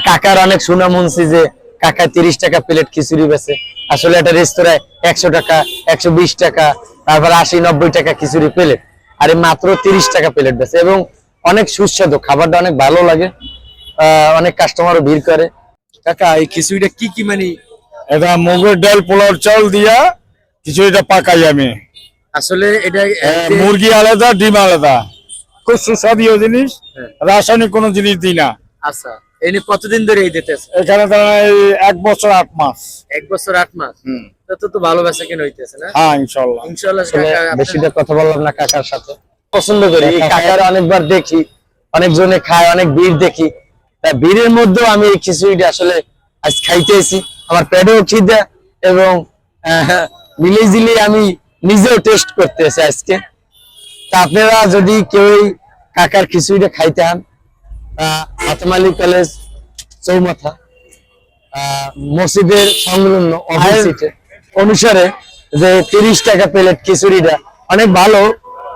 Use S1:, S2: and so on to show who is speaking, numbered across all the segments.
S1: কাকার অনেক সুনাম শুনছি যে কাকা 30 টাকা প্লেট খিচুড়ি বেচে। আসলে এটা রেস্তোরাঁয় 100 টাকা, 120 টাকা, তারপর 80-90 টাকা খিচুড়ি প্লেট, আর মাত্র 30 টাকা প্লেট বেচে এবং অনেক সুস্বাদু, খাবারটা অনেক ভালো লাগে, অনেক কাস্টমারও ভিড় করে।
S2: কাকা এই খিচুড়িটা কি কি মানে?
S3: এটা মুগের ডাল পোলার চাল দিয়া খিচুড়িটা পাকাই আমি।
S2: আসলে এটা
S3: মুরগি আলাদা, ডিম আলাদা, খুব সুস্বাদু জিনিস, রাসায়নিক কোনো জিনিস দিই না।
S2: আচ্ছা, এনে কতদিন ধরে এই দিতেছে?
S3: এখানে তো 1 বছর 8 মাস।
S2: 1 বছর 8 মাস। তো ভালো বেচা কেন হইতেছে না?
S3: হ্যাঁ, ইনশাআল্লাহ।
S2: ইনশাআল্লাহ।
S1: বেশিটা কথা বললাম না, কাকার সাথে পছন্দ করি। এই কাকার অনেকবার দেখি, অনেকজনে খায়, অনেক ভিড় দেখি। তা ভিড়ের মধ্যেও আমি এই খিচুড়িটা আসলে আজ খাইতেছি, আমার পেটেও খিদে এবং মিলিয়ে আমি নিজেও টেস্ট করতেছি আজকে। তা আপনারা যদি কেউ কাকার খিচুড়িটা খাইতে হন, হাতমালি কলেজ চৌমাথা মসজিদের সংলগ্ন অপোজিটে অনুসারে যে 30 টাকা প্লেট খিচুড়িটা অনেক ভালো,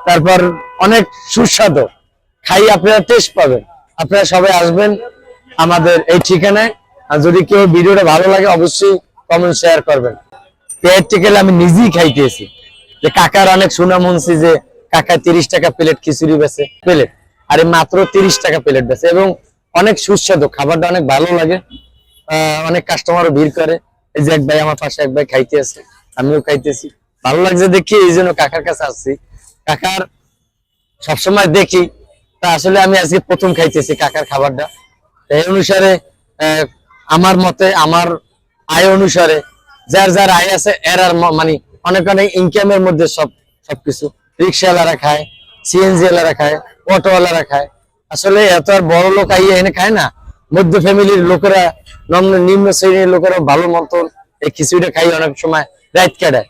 S1: তারপর অনেক সুস্বাদু, খাই আপনারা টেস্ট পাবেন। আপনারা সবাই আসবেন আমাদের এই ঠিকানায়। আর যদি কেউ ভিডিওটা ভালো লাগে অবশ্যই কমেন্ট শেয়ার করবেন। প্র্যাকটিক্যালি আমি নিজেই খাইতেছি যে কাকার অনেক সুনাম শুনছি যে কাকা 30 টাকা প্লেট খিচুড়ি বেচে প্লেট, আর মাত্র 30 টাকা প্লেট বেচে এবং অনেক সুস্বাদু, খাবারটা অনেক ভালো লাগে, অনেক কাস্টমারও ভিড় করে। এই যে এক ভাই আমার পাশে, এক ভাই খাইতে আছে, আমিও খাইতেছি, ভালো লাগছে দেখি, এই জন্য কাকার কাছে আসছি। কাকার সবসময় দেখি, তা আসলে আমি আজকে প্রথম খাইতেছি কাকার খাবারটা। এই অনুসারে আমার মতে, আমার আয় অনুসারে, যার যার আয় আছে এর আর মানে অনেক অনেক ইনকামের মধ্যে সবকিছু। রিক্সাওয়ালারা খায়, সিএনজি ওয়ালারা খায়, অটোওয়ালারা খায়। আসলে এত আর বড় লোক আইয়ে এনে খায় না, মধ্য ফ্যামিলির লোকেরা, নিম্ন শ্রেণীর লোকেরা ভালো মতন এই খিচুড়িটা খাই অনেক সময় রাত কাটায়।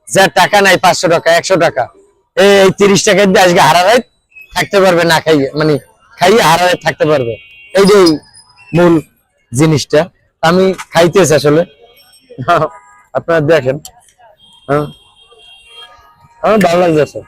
S1: যার টাকা নাই 500 টাকা, 100 টাকা, এই 30 টাকা দিয়ে আজকে হারা রাত থাকতে পারবে না খাইয়ে, মানে খাইয়ে হারা রাত থাকতে পারবে। এই যে মূল জিনিসটা আমি খাইতেছি আসলে। আপনারা দেখেন, হ্যাঁ, ভালো লাগছে।